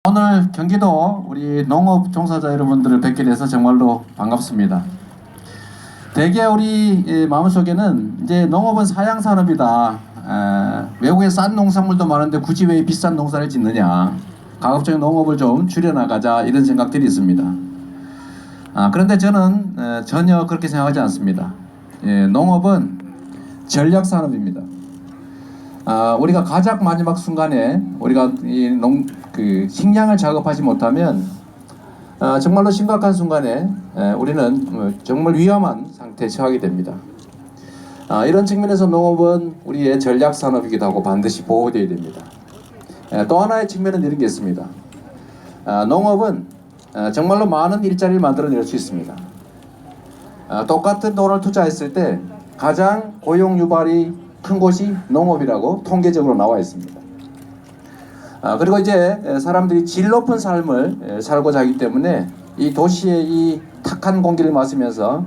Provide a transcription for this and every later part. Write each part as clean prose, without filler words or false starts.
오늘 경기도 우리 농업 종사자 여러분들을 뵙게 돼서 정말로 반갑습니다. 대개 우리 마음속에는 이제 농업은 사양 산업이다. 외국에 싼 농산물도 많은데 굳이 왜 비싼 농사를 짓느냐. 가급적 농업을 좀 줄여나가자 이런 생각들이 있습니다. 그런데 저는 전혀 그렇게 생각하지 않습니다. 농업은 전략 산업입니다. 우리가 가장 마지막 순간에 우리가 식량을 작업하지 못하면 정말로 심각한 순간에 우리는 정말 위험한 상태에 처하게 됩니다. 이런 측면에서 농업은 우리의 전략 산업이기도 하고 반드시 보호되어야 됩니다. 또 하나의 측면은 이런 게 있습니다. 농업은 정말로 많은 일자리를 만들어낼 수 있습니다. 똑같은 돈을 투자했을 때 가장 고용 유발이 큰 곳이 농업이라고 통계적으로 나와 있습니다. 그리고 이제 사람들이 질 높은 삶을 살고자 하기 때문에 이 도시의 이 탁한 공기를 마시면서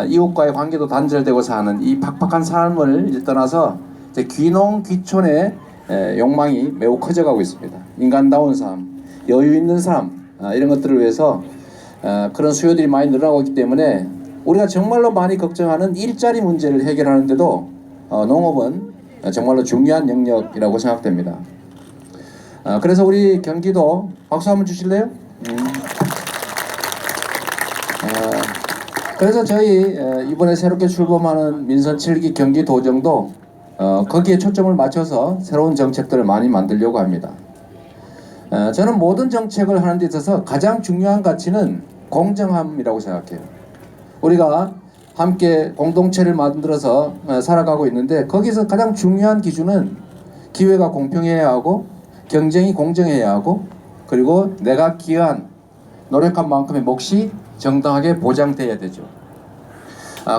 이웃과의 관계도 단절되고 사는 이 팍팍한 삶을 이제 떠나서 이제 귀농 귀촌의 욕망이 매우 커져가고 있습니다. 인간다운 삶, 여유 있는 삶 이런 것들을 위해서 그런 수요들이 많이 늘어나고 있기 때문에 우리가 정말로 많이 걱정하는 일자리 문제를 해결하는데도 농업은 정말로 중요한 영역이라고 생각됩니다. 그래서 우리 경기도 박수 한번 주실래요? 그래서 저희 이번에 새롭게 출범하는 민선 7기 경기도정도 거기에 초점을 맞춰서 새로운 정책들을 많이 만들려고 합니다. 저는 모든 정책을 하는 데 있어서 가장 중요한 가치는 공정함이라고 생각해요. 우리가 함께 공동체를 만들어서 살아가고 있는데 거기서 가장 중요한 기준은 기회가 공평해야 하고 경쟁이 공정해야 하고 그리고 내가 기여한 노력한 만큼의 몫이 정당하게 보장돼야 되죠.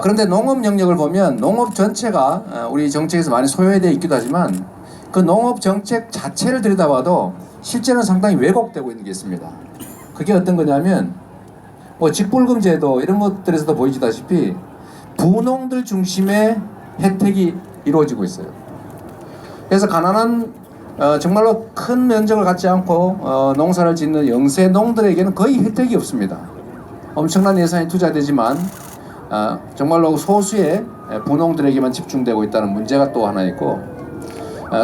그런데 농업 영역을 보면 농업 전체가 우리 정책에서 많이 소외되어 있기도 하지만 그 농업 정책 자체를 들여다봐도 실제는 상당히 왜곡되고 있는 게 있습니다. 그게 어떤 거냐면 직불금 제도 이런 것들에서도 보이시다시피 부농들 중심의 혜택이 이루어지고 있어요. 그래서 가난한 정말로 큰 면적을 갖지 않고 농사를 짓는 영세농들에게는 거의 혜택이 없습니다. 엄청난 예산이 투자되지만 정말로 소수의 부농들에게만 집중되고 있다는 문제가 또 하나 있고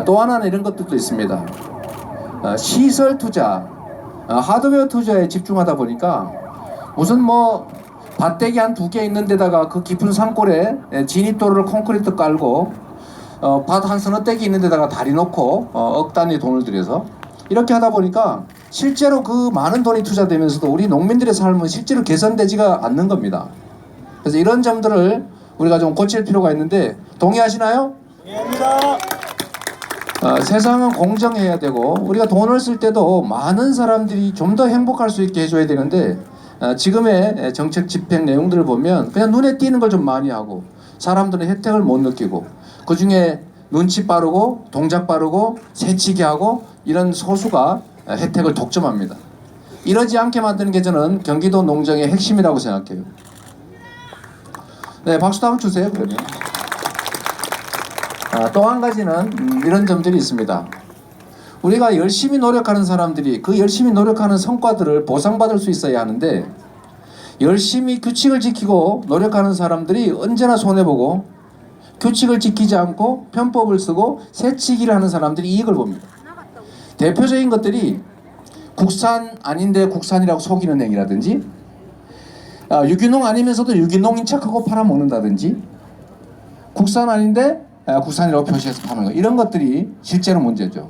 또 하나는 이런 것들도 있습니다. 시설 투자, 하드웨어 투자에 집중하다 보니까 무슨 밭대기 한 2개 있는 데다가 그 깊은 산골에 진입도로를 콘크리트 깔고 밭 한 서너 떼기 있는 데다가 다리 놓고 억 단위 돈을 들여서 이렇게 하다 보니까 실제로 그 많은 돈이 투자되면서도 우리 농민들의 삶은 실제로 개선되지가 않는 겁니다. 그래서 이런 점들을 우리가 좀 고칠 필요가 있는데 동의하시나요? 동의합니다. 세상은 공정해야 되고 우리가 돈을 쓸 때도 많은 사람들이 좀 더 행복할 수 있게 해줘야 되는데 지금의 정책 집행 내용들을 보면 그냥 눈에 띄는 걸 좀 많이 하고 사람들은 혜택을 못 느끼고 그 중에 눈치 빠르고 동작 빠르고 새치기 하고 이런 소수가 혜택을 독점합니다. 이러지 않게 만드는 게 저는 경기도 농정의 핵심이라고 생각해요. 네, 박수도 한번 주세요. 그러면 또 한 가지는 이런 점들이 있습니다. 우리가 열심히 노력하는 사람들이 그 열심히 노력하는 성과들을 보상받을 수 있어야 하는데 열심히 규칙을 지키고 노력하는 사람들이 언제나 손해보고 규칙을 지키지 않고 편법을 쓰고 새치기를 하는 사람들이 이익을 봅니다. 대표적인 것들이 국산 아닌데 국산이라고 속이는 행위라든지 유기농 아니면서도 유기농인 척하고 팔아먹는다든지 국산 아닌데 국산이라고 표시해서 파는 거 이런 것들이 실제로 문제죠.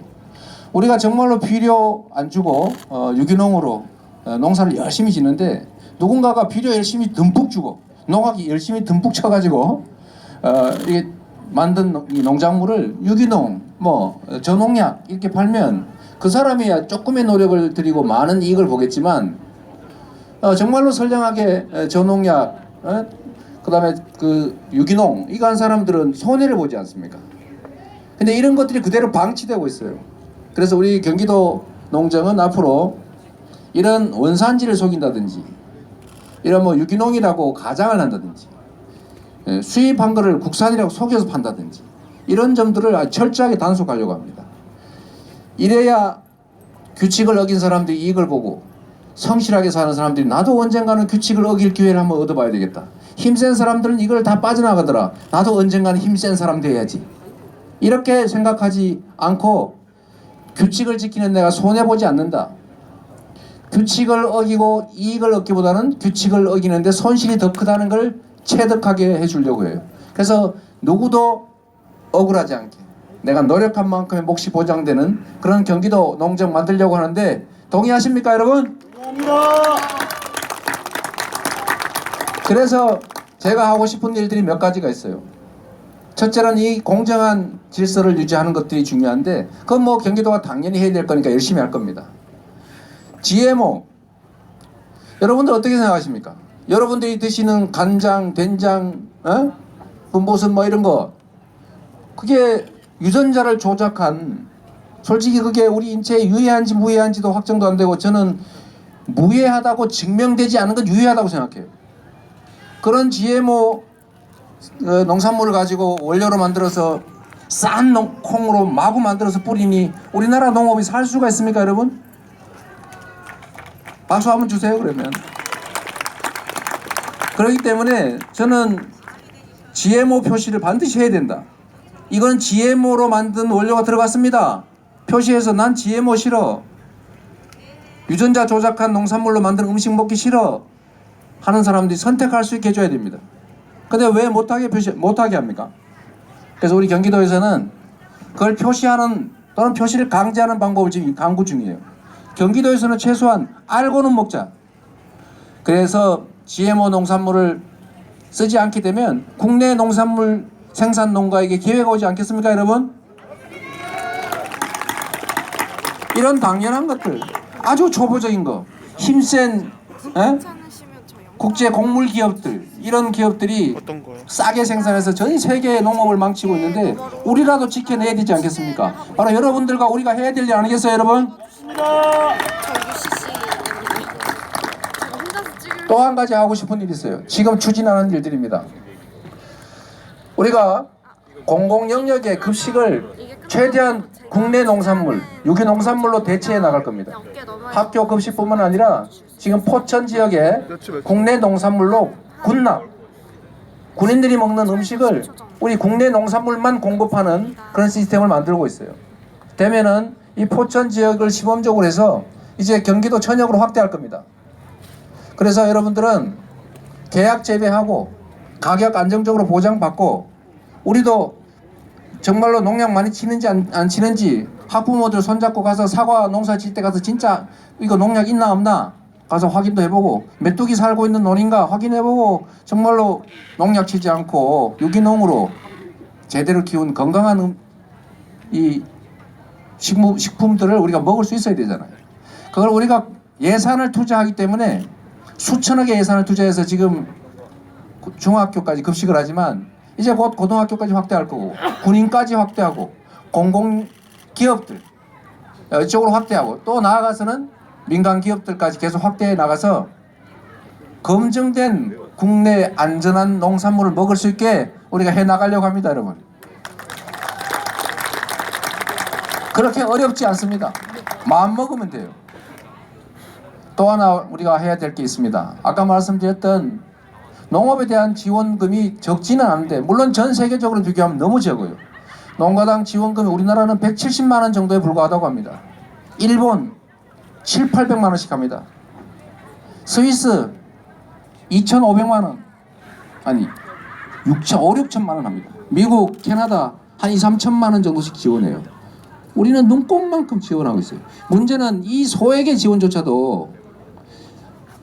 우리가 정말로 비료 안 주고 유기농으로 농사를 열심히 짓는데 누군가가 비료 열심히 듬뿍 주고 농약이 열심히 듬뿍 쳐가지고 이게 만든 이 농작물을 유기농 저농약 이렇게 팔면 그 사람이야 조금의 노력을 들이고 많은 이익을 보겠지만 정말로 선량하게 저농약 그다음에 그 유기농 이거 한 사람들은 손해를 보지 않습니까? 근데 이런 것들이 그대로 방치되고 있어요. 그래서 우리 경기도 농정은 앞으로 이런 원산지를 속인다든지 이런 유기농이라고 가장을 한다든지 수입한 거를 국산이라고 속여서 판다든지 이런 점들을 철저하게 단속하려고 합니다. 이래야 규칙을 어긴 사람들이 이익을 보고 성실하게 사는 사람들이 나도 언젠가는 규칙을 어길 기회를 한번 얻어봐야 되겠다. 힘센 사람들은 이걸 다 빠져나가더라. 나도 언젠가는 힘센 사람 돼야지. 이렇게 생각하지 않고 규칙을 지키는 내가 손해보지 않는다. 규칙을 어기고 이익을 얻기보다는 규칙을 어기는데 손실이 더 크다는 걸 체득하게 해주려고 해요. 그래서 누구도 억울하지 않게 내가 노력한 만큼의 몫이 보장되는 그런 경기도 농정 만들려고 하는데 동의하십니까 여러분? 감사합니다. 그래서 제가 하고 싶은 일들이 몇 가지가 있어요. 첫째는 이 공정한 질서를 유지하는 것들이 중요한데 그건 뭐 경기도가 당연히 해야 될 거니까 열심히 할 겁니다. GMO 여러분들 어떻게 생각하십니까? 여러분들이 드시는 간장, 된장, 그 무슨 뭐 이런 거 그게 유전자를 조작한 솔직히 그게 우리 인체에 유해한지 무해한지도 확정도 안 되고 저는 무해하다고 증명되지 않은 건 유해하다고 생각해요. 그런 GMO 농산물을 가지고 원료로 만들어서 싼 콩으로 마구 만들어서 뿌리니 우리나라 농업이 살 수가 있습니까 여러분? 박수 한번 주세요 그러면. 그렇기 때문에 저는 GMO 표시를 반드시 해야 된다. 이건 GMO로 만든 원료가 들어갔습니다. 표시해서 난 GMO 싫어. 유전자 조작한 농산물로 만든 음식 먹기 싫어. 하는 사람들이 선택할 수 있게 해줘야 됩니다. 근데 왜 못하게 합니까? 그래서 우리 경기도에서는 그걸 표시하는 또는 표시를 강제하는 방법을 지금 강구 중이에요. 경기도에서는 최소한 알고는 먹자. 그래서 GMO 농산물을 쓰지 않게 되면 국내 농산물 생산 농가에게 기회가 오지 않겠습니까 여러분? 이런 당연한 것들 아주 초보적인 거 힘센 국제 곡물 기업들 이런 기업들이 싸게 생산해서 전 세계의 농업을 망치고 있는데 우리라도 지켜내야 되지 않겠습니까? 바로 여러분들과 우리가 해야 될 일 아니겠어요 여러분? 또 한 가지 하고 싶은 일이 있어요. 지금 추진하는 일들입니다. 우리가 공공 영역의 급식을 최대한 국내 농산물, 유기농산물로 대체해 나갈 겁니다. 학교 급식뿐만 아니라 지금 포천 지역에 국내 농산물로 군납, 군인들이 먹는 음식을 우리 국내 농산물만 공급하는 그런 시스템을 만들고 있어요. 되면은 이 포천 지역을 시범적으로 해서 이제 경기도 전역으로 확대할 겁니다. 그래서 여러분들은 계약 재배하고 가격 안정적으로 보장받고 우리도 정말로 농약 많이 치는지 안 치는지 학부모들 손잡고 가서 사과 농사 질 때 가서 진짜 이거 농약 있나 없나 가서 확인도 해보고 메뚜기 살고 있는 논인가 확인해보고 정말로 농약 치지 않고 유기농으로 제대로 키운 건강한 이 식품들을 우리가 먹을 수 있어야 되잖아요. 그걸 우리가 예산을 투자하기 때문에 수천억의 예산을 투자해서 지금 중학교까지 급식을 하지만 이제 곧 고등학교까지 확대할 거고 군인까지 확대하고 공공기업들 이쪽으로 확대하고 또 나아가서는 민간 기업들까지 계속 확대해 나가서 검증된 국내 안전한 농산물을 먹을 수 있게 우리가 해 나가려고 합니다 여러분. 그렇게 어렵지 않습니다. 마음 먹으면 돼요. 또 하나 우리가 해야 될 게 있습니다. 아까 말씀드렸던 농업에 대한 지원금이 적지는 않은데 물론 전 세계적으로 비교하면 너무 적어요. 농가당 지원금이 우리나라는 170만 원 정도에 불과하다고 합니다. 일본 7, 800만 원씩 합니다. 스위스 2,500만 원 아니 6천만 원 합니다. 미국, 캐나다 한 2, 3천만 원 정도씩 지원해요. 우리는 눈꼽만큼 지원하고 있어요. 문제는 이 소액의 지원조차도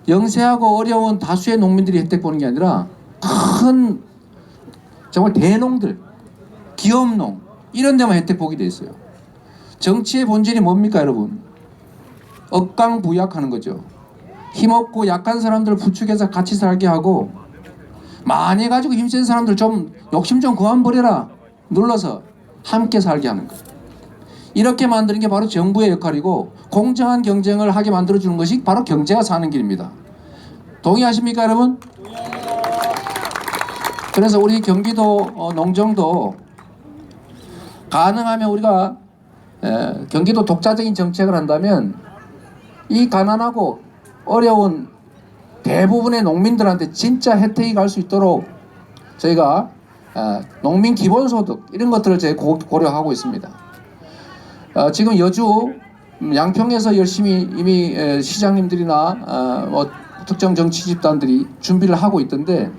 영세하고 어려운 다수의 농민들이 혜택 보는 게 아니라 큰 정말 대농들, 기업농 이런 데만 혜택 보게 돼 있어요. 정치의 본질이 뭡니까 여러분? 억강부약하는 거죠. 힘없고 약한 사람들을 부축해서 같이 살게 하고 많이 가지고 힘센 사람들 좀 욕심 좀 그만 버려라 눌러서 함께 살게 하는 거예요. 이렇게 만드는 게 바로 정부의 역할이고 공정한 경쟁을 하게 만들어주는 것이 바로 경제가 사는 길입니다. 동의하십니까 여러분? 그래서 우리 경기도 농정도 가능하면 우리가 경기도 독자적인 정책을 한다면 이 가난하고 어려운 대부분의 농민들한테 진짜 혜택이 갈 수 있도록 저희가 농민 기본소득 이런 것들을 저희 고려하고 있습니다. 지금 여주 양평에서 열심히 이미 시장님들이나 뭐 특정 정치 집단들이 준비를 하고 있던데,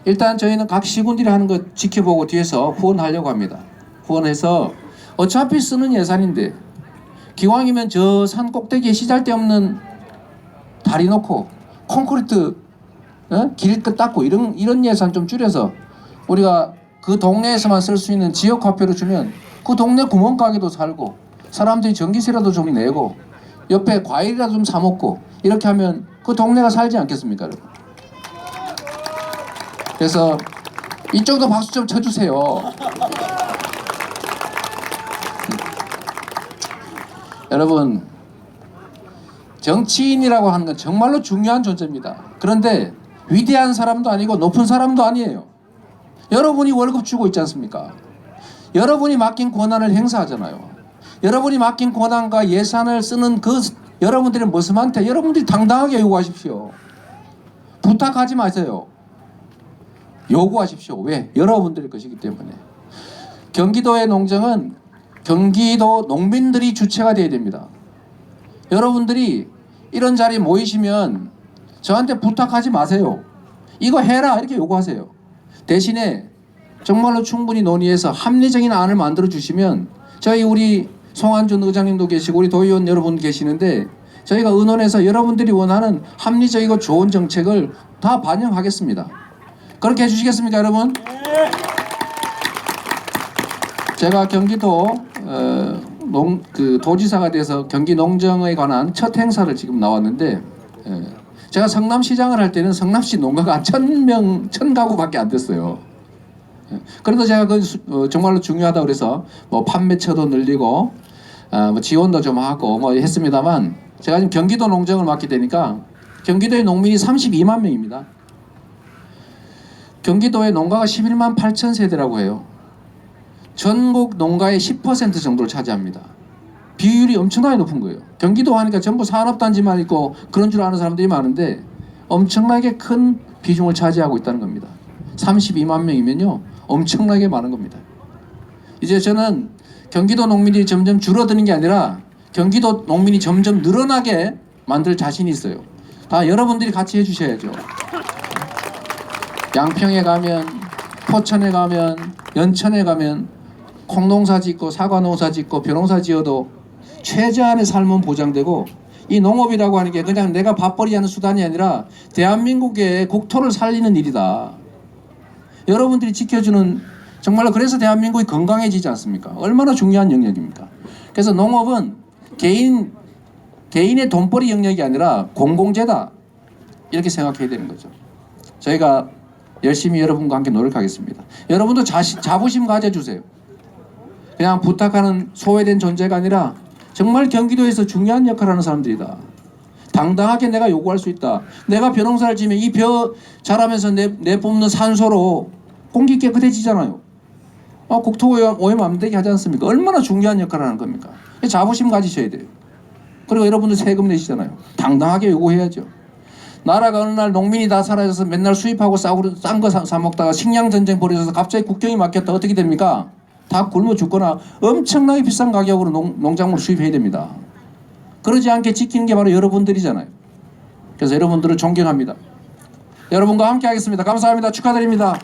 일단 저희는 각 시군들이 하는 거 지켜보고 뒤에서 후원하려고 합니다. 후원해서 어차피 쓰는 예산인데 기왕이면 저 산 꼭대기에 시잘데없는 다리 놓고 콘크리트 길 끝 닦고 이런 예산 좀 줄여서 우리가 그 동네에서만 쓸 수 있는 지역 화폐로 주면 그 동네 구멍가게도 살고 사람들이 전기세라도 좀 내고 옆에 과일이라도 좀 사 먹고 이렇게 하면 그 동네가 살지 않겠습니까, 여러분? 그래서 이쪽도 박수 좀 쳐주세요. 여러분, 정치인이라고 하는 건 정말로 중요한 존재입니다. 그런데 위대한 사람도 아니고 높은 사람도 아니에요. 여러분이 월급 주고 있지 않습니까? 여러분이 맡긴 권한을 행사하잖아요. 여러분이 맡긴 권한과 예산을 쓰는 그 여러분들의 모습한테 여러분들이 당당하게 요구하십시오. 부탁하지 마세요. 요구하십시오. 왜? 여러분들의 것이기 때문에. 경기도의 농정은 경기도 농민들이 주체가 되어야 됩니다. 여러분들이 이런 자리에 모이시면 저한테 부탁하지 마세요. 이거 해라 이렇게 요구하세요. 대신에 정말로 충분히 논의해서 합리적인 안을 만들어 주시면 저희 우리 송한준 의장님도 계시고 우리 도의원 여러분 계시는데 저희가 의논해서 여러분들이 원하는 합리적이고 좋은 정책을 다 반영하겠습니다. 그렇게 해주시겠습니까, 여러분? 제가 경기도 도지사가 돼서 경기 농정에 관한 첫 행사를 지금 나왔는데, 제가 성남시장을 할 때는 성남시 농가가 1,000가구밖에 안 됐어요. 그래도 제가 정말로 중요하다고 그래서 뭐 판매처도 늘리고 뭐 지원도 좀 하고 뭐 했습니다만, 제가 지금 경기도 농정을 맡게 되니까 경기도의 농민이 32만 명입니다. 경기도의 농가가 11만 8천 세대라고 해요. 전국 농가의 10% 정도를 차지합니다. 비율이 엄청나게 높은 거예요. 경기도 하니까 전부 산업단지만 있고 그런 줄 아는 사람들이 많은데 엄청나게 큰 비중을 차지하고 있다는 겁니다. 32만 명이면요 엄청나게 많은 겁니다. 이제 저는 경기도 농민이 점점 줄어드는 게 아니라 경기도 농민이 점점 늘어나게 만들 자신이 있어요. 다 여러분들이 같이 해주셔야죠. 양평에 가면, 포천에 가면, 연천에 가면 콩농사 짓고 사과농사 짓고 벼농사 지어도 최저한의 삶은 보장되고, 이 농업이라고 하는 게 그냥 내가 밥벌이 하는 수단이 아니라 대한민국의 국토를 살리는 일이다. 여러분들이 지켜주는, 정말로 그래서 대한민국이 건강해지지 않습니까? 얼마나 중요한 영역입니까? 그래서 농업은 개인의 돈벌이 영역이 아니라 공공재다, 이렇게 생각해야 되는 거죠. 저희가 열심히 여러분과 함께 노력하겠습니다. 여러분도 자부심 가져주세요. 그냥 부탁하는 소외된 존재가 아니라 정말 경기도에서 중요한 역할을 하는 사람들이다. 당당하게 내가 요구할 수 있다. 내가 벼농사를 지면 이 벼 자라면서 내 뽑는 산소로 공기 깨끗해지잖아요. 국토 오염 안 되게 하지 않습니까? 얼마나 중요한 역할을 하는 겁니까? 자부심 가지셔야 돼요. 그리고 여러분들 세금 내시잖아요. 당당하게 요구해야죠. 나라가 어느 날 농민이 다 사라져서 맨날 수입하고 싼 거 사 먹다가 식량 전쟁 벌어져서 갑자기 국경이 막혔다. 어떻게 됩니까? 다 굶어 죽거나 엄청나게 비싼 가격으로 농작물 수입해야 됩니다. 그러지 않게 지키는 게 바로 여러분들이잖아요. 그래서 여러분들을 존경합니다. 여러분과 함께 하겠습니다. 감사합니다. 축하드립니다.